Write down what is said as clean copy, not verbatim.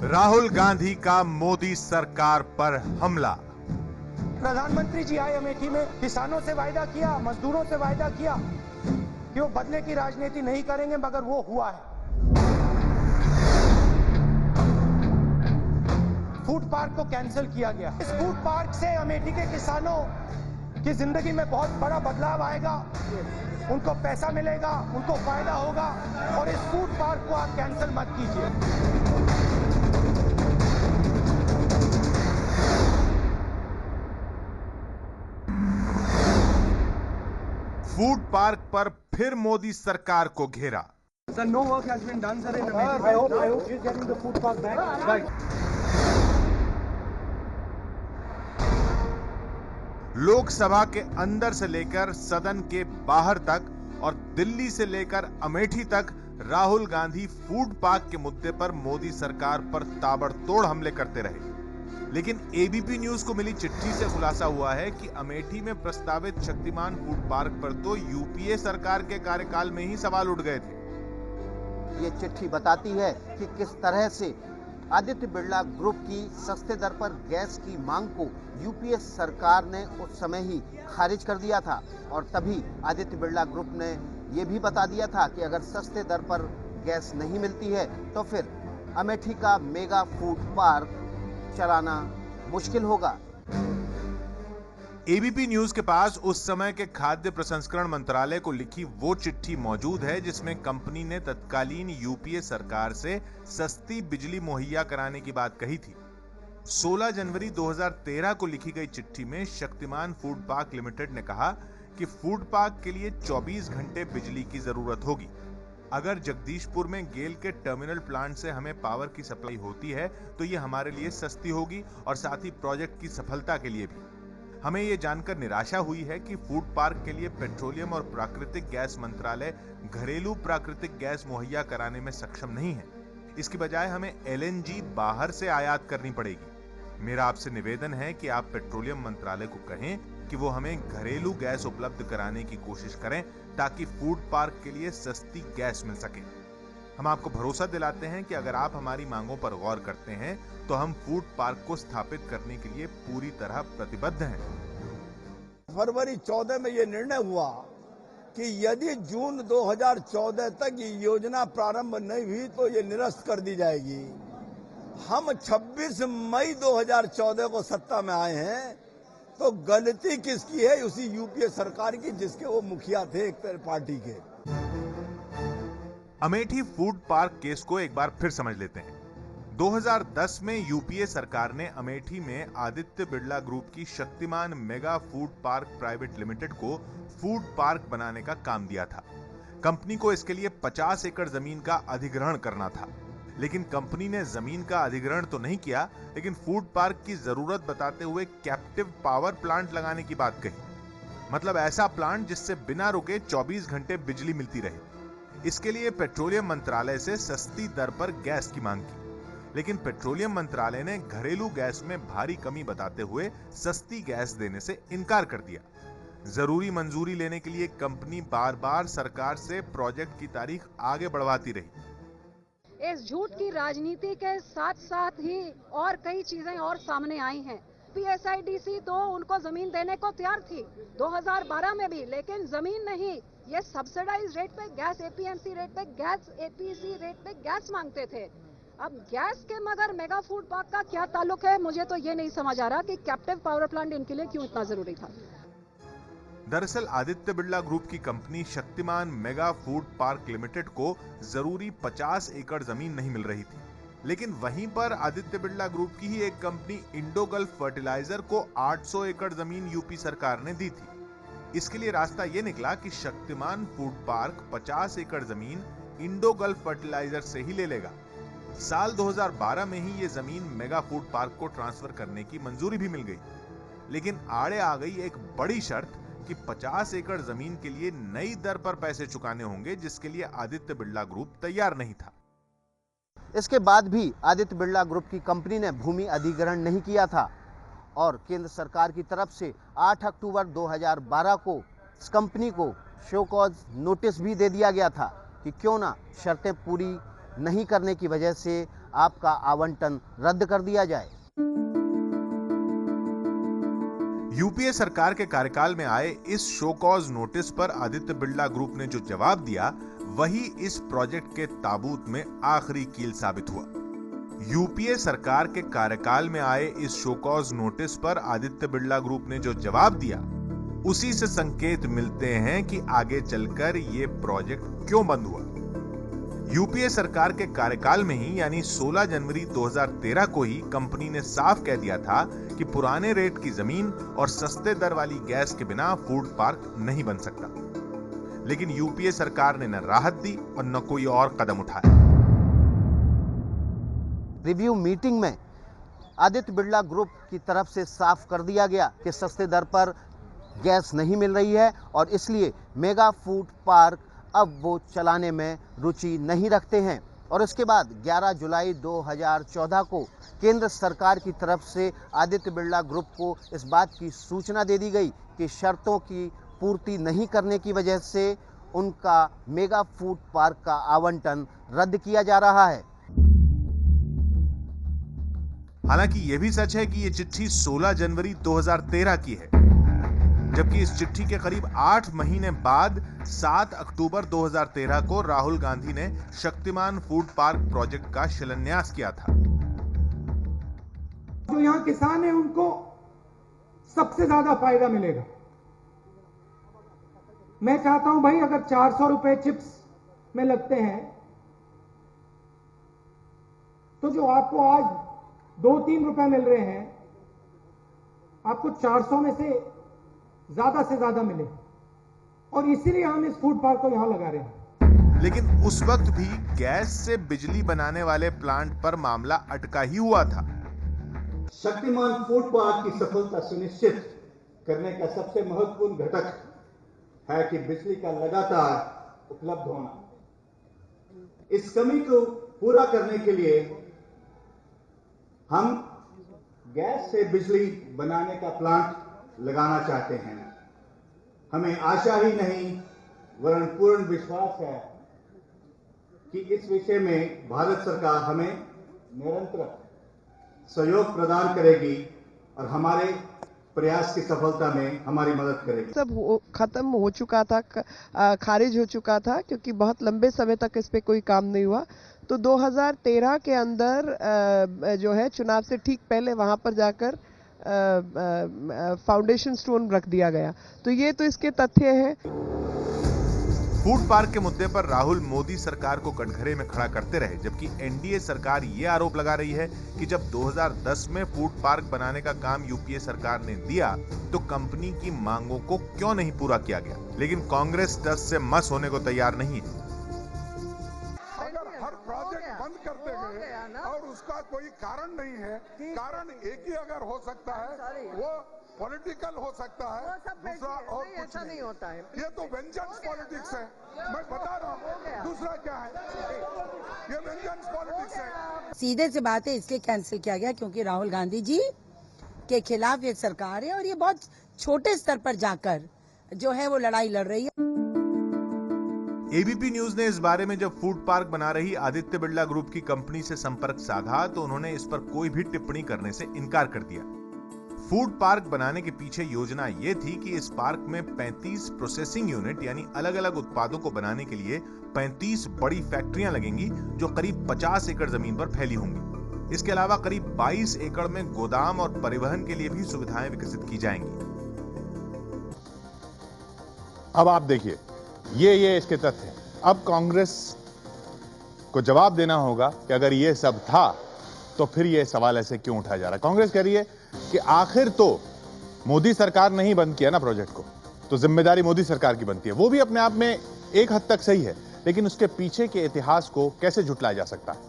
राहुल गांधी का मोदी सरकार पर हमला। प्रधानमंत्री जी आए अमेठी में, किसानों से वायदा किया, मजदूरों से वायदा किया कि वो बदले की राजनीति नहीं करेंगे, मगर वो हुआ है। फूड पार्क को कैंसिल किया गया। इस फूड पार्क से अमेठी के किसानों की जिंदगी में बहुत बड़ा बदलाव आएगा, उनको पैसा मिलेगा, उनको फायदा होगा, और इस फूड पार्क को आप कैंसिल मत कीजिए। फूड पार्क पर फिर मोदी सरकार को घेरा। Sir, no work has been done, sir, in Amethi. I hope you're getting the food park back. Right. Lok Sabha के अंदर से लेकर सदन के बाहर तक और दिल्ली से लेकर अमेठी तक राहुल गांधी फूड पार्क के मुद्दे पर मोदी सरकार पर ताबड़तोड़ हमले करते रहे। लेकिन एबीपी न्यूज को मिली चिट्ठी से खुलासा हुआ है कि अमेठी में प्रस्तावित शक्तिमान फूड पार्क पर तो यूपीए सरकार के कार्यकाल में ही सवाल उठ गए थे। ये चिट्ठी बताती है कि किस तरह से आदित्य बिरला ग्रुप की सस्ते दर पर गैस की मांग को यूपीए सरकार ने उस समय ही खारिज कर दिया था, और तभी आदित्य बिरला ग्रुप ने ये भी बता दिया था कि अगर सस्ते दर पर गैस नहीं मिलती है तो फिर अमेठी का मेगा फूड पार्क चलाना मुश्किल होगा। एबीपी न्यूज के पास उस समय के खाद्य प्रसंस्करण मंत्रालय को लिखी वो चिट्ठी मौजूद है जिसमें कंपनी ने तत्कालीन यूपीए सरकार से सस्ती बिजली मुहैया कराने की बात कही थी। 16 जनवरी 2013 को लिखी गई चिट्ठी में शक्तिमान फूड पार्क लिमिटेड ने कहा कि फूड पार्क के लिए 24 घंटे बिजली की जरूरत होगी। अगर जगदीशपुर में गेल के टर्मिनल प्लांट से हमें पावर की सप्लाई होती है तो ये हमारे लिए सस्ती होगी और साथ ही प्रोजेक्ट की सफलता के लिए भी। हमें ये जानकर निराशा हुई है कि फूड पार्क के लिए पेट्रोलियम और प्राकृतिक गैस मंत्रालय घरेलू प्राकृतिक गैस मुहैया कराने में सक्षम नहीं है। इसकी बजाय हमें एलएनजी बाहर से आयात करनी पड़ेगी। मेरा आपसे निवेदन है कि आप पेट्रोलियम मंत्रालय को कहें कि वो हमें घरेलू गैस उपलब्ध कराने की कोशिश करें ताकि फूड पार्क के लिए सस्ती गैस मिल सके। हम आपको भरोसा दिलाते हैं कि अगर आप हमारी मांगों पर गौर करते हैं तो हम फूड पार्क को स्थापित करने के लिए पूरी तरह प्रतिबद्ध हैं। फरवरी 14 में ये निर्णय हुआ कि यदि जून 2014 तक ये योजना प्रारंभ नहीं हुई तो ये निरस्त कर दी जाएगी। हम 26 मई 2014 को सत्ता में आए हैं, तो गलती किसकी है? उसी यूपीए सरकार की जिसके वो मुखिया थे एक पार्टी के। अमेठी फूड पार्क केस को एक बार फिर समझ लेते हैं। 2010 में यूपीए सरकार ने अमेठी में आदित्य बिरला ग्रुप की Shaktimaan mega food park private limited को फूड पार्क बनाने का काम दिया था। कंपनी को इसके लिए 50 एकड़ जमीन का अधिग्रहण करना था, लेकिन कंपनी ने जमीन का अधिग्रहण तो नहीं किया, लेकिन फूड पार्क की जरूरत बताते हुए कैप्टिव पावर प्लांट लगाने की बात कही। मतलब ऐसा प्लांट जिससे बिना रुके 24 घंटे बिजली मिलती रहे। इसके लिए पेट्रोलियम मंत्रालय से सस्ती दर पर गैस की मांग की, लेकिन पेट्रोलियम मंत्रालय ने घरेलू गैस में भारी कमी बताते हुए सस्ती गैस देने से इनकार कर दिया। जरूरी मंजूरी लेने के लिए कंपनी बार बार सरकार से प्रोजेक्ट की तारीख आगे बढ़वाती रही। इस झूठ की राजनीति के साथ साथ ही और कई चीजें और सामने आई हैं। पीएसआईडीसी तो उनको जमीन देने को तैयार थी 2012 में भी, लेकिन जमीन नहीं, ये सब्सिडाइज रेट पे गैस, एपीएमसी रेट पे गैस, एपीसी रेट पे गैस मांगते थे। अब गैस के मगर मेगा फूड पार्क का क्या ताल्लुक है, मुझे तो ये नहीं समझ आ रहा कि कैप्टिव पावर प्लांट इनके लिए क्यों इतना जरूरी था। दरअसल आदित्य बिरला ग्रुप की company Shaktimaan mega food park limited को जरूरी 50 एकड़ जमीन नहीं मिल रही थी, लेकिन वहीं पर आदित्य बिरला ग्रुप की ही एक कंपनी इंडो गल्फ फर्टिलाइजर को 800 एकड़ जमीन यूपी सरकार ने दी थी। इसके लिए रास्ता यह निकला कि शक्तिमान फूड पार्क 50 एकड़ जमीन इंडो गल्फ फर्टिलाइजर से ही ले लेगा। साल 2012 में ही ये जमीन मेगा फूड पार्क को ट्रांसफर करने की मंजूरी भी मिल गई, लेकिन आड़े आ गई एक बड़ी शर्त कि 50 एकड़ जमीन के लिए नई दर पर पैसे चुकाने होंगे, जिसके लिए आदित्य बिरला ग्रुप तैयार नहीं था। इसके बाद भी आदित्य बिरला ग्रुप की कंपनी ने भूमि अधिग्रहण नहीं किया था और केंद्र सरकार की तरफ से 8 अक्टूबर 2012 को इस कंपनी को शो कॉज नोटिस भी दे दिया गया था कि क्यों ना शर्तें पूरी नहीं करने की वजह से आपका आवंटन रद्द कर दिया जाए। यूपीए सरकार के कार्यकाल में आए इस शो कॉज नोटिस पर आदित्य बिरला ग्रुप ने जो जवाब दिया वही इस प्रोजेक्ट के ताबूत में आखिरी कील साबित हुआ। यूपीए सरकार के कार्यकाल में आए इस शो कॉज नोटिस पर आदित्य बिरला ग्रुप ने जो जवाब दिया उसी से संकेत मिलते हैं कि आगे चलकर यह प्रोजेक्ट क्यों बंद हुआ। यूपीए सरकार के कार्यकाल में ही यानी 16 जनवरी 2013 को ही कंपनी ने साफ कह दिया था कि पुराने रेट की जमीन और सस्ते दर वाली गैस के बिना फूड पार्क नहीं बन सकता। लेकिन यूपीए सरकार ने न राहत दी और न कोई और कदम उठाया। रिव्यू मीटिंग में आदित्य बिरला ग्रुप की तरफ से साफ कर दिया गया कि सस्ते दर पर गैस नहीं मिल रही है और इसलिए मेगा फूड पार्क अब वो चलाने में रुचि नहीं रखते हैं। और इसके बाद 11 जुलाई 2014 को केंद्र सरकार की तरफ से आदित्य बिरला ग्रुप को इस बात की सूचना दे दी गई कि शर्तों की पूर्ति नहीं करने की वजह से उनका मेगा फूड पार्क का आवंटन रद्द किया जा रहा है। हालांकि यह भी सच है कि यह चिट्ठी 16 जनवरी 2013 की है, जबकि इस चिट्ठी के करीब 8 महीने बाद 7 अक्टूबर 2013 को राहुल गांधी ने शक्तिमान फूड पार्क प्रोजेक्ट का शिलान्यास किया था। जो यहाँ किसान है उनको सबसे ज्यादा फायदा मिलेगा। मैं चाहता हूं भाई, अगर 400 रुपए चिप्स में लगते हैं तो जो आपको आज 2-3 रुपए मिल रहे हैं आपको 400 में से ज्यादा मिले, और इसीलिए हम इस फूड पार्क को यहां लगा रहे हैं। लेकिन उस वक्त भी गैस से बिजली बनाने वाले प्लांट पर मामला अटका ही हुआ था। शक्तिमान फूड पार्क की सफलता सुनिश्चित करने का सबसे महत्वपूर्ण घटक है कि बिजली का लगातार उपलब्ध होना। इस कमी को पूरा करने के लिए हम गैस से बिजली बनाने का प्लांट लगाना चाहते हैं। हमें आशा ही नहीं वरन पूर्ण विश्वास है कि इस विषय में भारत सरकार हमें निरंतर सहयोग प्रदान करेगी और हमारे प्रयास की सफलता में हमारी मदद करेगी। सब खत्म हो चुका था, खारिज हो चुका था, क्योंकि बहुत लंबे समय तक इस पे कोई काम नहीं हुआ। तो 2013 के अंदर जो है चुनाव से ठीक पहले वहां पर जाकर फाउंडेशन स्टोन रख दिया गया। तो ये तो इसके तथ्य हैं। फूड पार्क के मुद्दे पर राहुल मोदी सरकार को कटघरे में खड़ा करते रहे, जबकि एनडीए सरकार ये आरोप लगा रही है कि जब 2010 में फूड पार्क बनाने का काम यूपीए सरकार ने दिया तो कंपनी की मांगों को क्यों नहीं पूरा किया गया। लेकिन कांग्रेस टस से मस होने को तैयार नहीं है। हर प्रोजेक्ट बंद करते गए और उसका कोई कारण नहीं है। कारण एक ही अगर हो सकता है वो पॉलिटिकल हो सकता है, दूसरा और कुछ नहीं होता है। ये तो वेंजेंस पॉलिटिक्स है, मैं बता रहा हूँ। दूसरा क्या है, ये वेंजेंस पॉलिटिक्स है। सीधे से बात है, इसलिए कैंसिल किया गया क्योंकि राहुल गांधी जी के खिलाफ ये सरकार है और ये बहुत छोटे स्तर पर जाकर जो है वो लड़ाई लड़ रही है। एबीपी न्यूज ने इस बारे में जब फूड पार्क बना रही आदित्य बिरला ग्रुप की कंपनी से संपर्क साधा तो उन्होंने इस पर कोई भी टिप्पणी करने से इनकार कर दिया। फूड पार्क बनाने के पीछे योजना यह थी कि इस पार्क में 35 प्रोसेसिंग यूनिट यानी अलग अलग उत्पादों को बनाने के लिए 35 बड़ी फैक्ट्रियां लगेंगी जो करीब 50 एकड़ जमीन पर फैली होंगी। इसके अलावा करीब 22 एकड़ में गोदाम और परिवहन के लिए भी सुविधाएं विकसित की जाएंगी। अब आप देखिए, ये इसके तथ्य हैं। अब कांग्रेस को जवाब देना होगा कि अगर ये सब था तो फिर ये सवाल ऐसे क्यों उठाया जा रहा है। कांग्रेस कह रही है कि आखिर तो मोदी सरकार ने ही बंद किया ना प्रोजेक्ट को, तो जिम्मेदारी मोदी सरकार की बनती है। वो भी अपने आप में एक हद तक सही है, लेकिन उसके पीछे के इतिहास को कैसे झुटलाया जा सकता है।